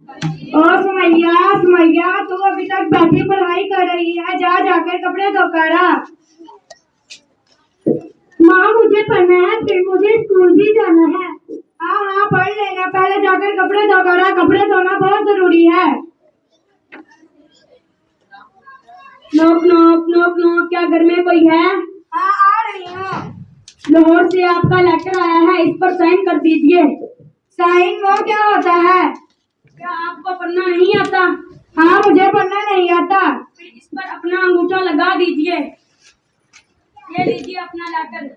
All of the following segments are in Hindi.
ओ सुमैया, सुमैया तू अभी तक बैठी पढ़ाई कर रही है, जा जाकर कपड़े धो कर आ। माँ मुझे पढ़ना है, फिर मुझे स्कूल भी जाना है। हाँ हाँ पढ़ लेना, पहले जाकर कपड़े धो कर आ, कपड़े धोना बहुत जरूरी है। नोक नोक नोक नोक, क्या घर में कोई है? हाँ आ रही हूँ। लाहौर से आपका लेटर आया है, इस पर साइन कर दीजिए। साइन वो क्या होता है? क्या आपको पढ़ना नहीं आता? हाँ मुझे पढ़ना नहीं आता। फिर इस पर अपना अंगूठा लगा दीजिए। ये लीजिए अपना लेटर।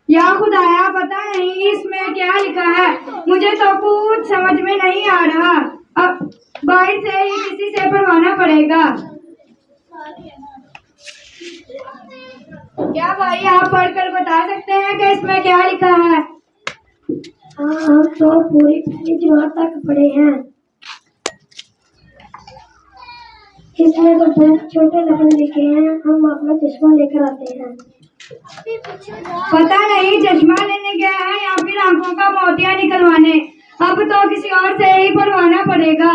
या खुदाया, पता नहीं इसमें क्या लिखा है, मुझे तो कुछ समझ में नहीं आ रहा। अब बाहर से ही किसी से पढ़वाना पड़ेगा। क्या भाई आप पढ़कर बता सकते हैं कि इसमें क्या लिखा है? हाँ हम तो पूरी पहली जमात तक पढ़े हैं। इसमें तो बहुत छोटे लफ्ज लिखे हैं, हम अपना चश्मा लेकर आते हैं। पता नहीं चश्मा लेने गया है या फिर आंखों का मोतिया निकलवाने। अब तो किसी और से ही पढ़वाना पड़ेगा।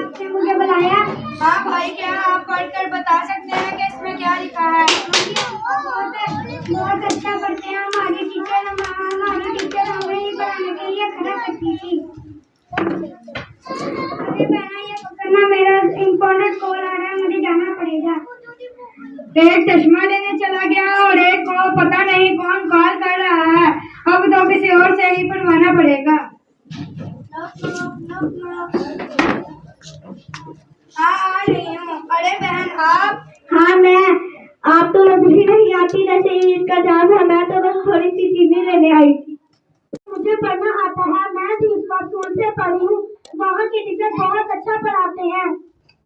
आपने मुझे बुलाया? हाँ भाई, क्या आप पढ़कर बता सकते हैं कि इसमें क्या लिखा है? बहुत अच्छा पढ़ते हैं हमारी टीचर हमें ही पढ़ाने के लिए खड़ा करती थी। अरे बहना ये पकड़ना, मेरा इम्पोर्टेंट कॉल आ रहा है, मुझे जाना पड़ेगा। एक चश्मा लेने चला गया और एक को पता नहीं कौन कॉल कर रहा है। अब तो किसी और से ही पढ़वाना पड़ेगा। हाँ आ रही हूँ। अरे बहन आप? हाँ मैं। आप तो मुझे नहीं आती, जैसे इसका जान है, मैं तो बस थोड़ी सी चीजें लेने आई थी। मुझे पढ़ना आता है, मैं भी इस बार स्कूल से पढ़ी हूँ, वहाँ की टीचर बहुत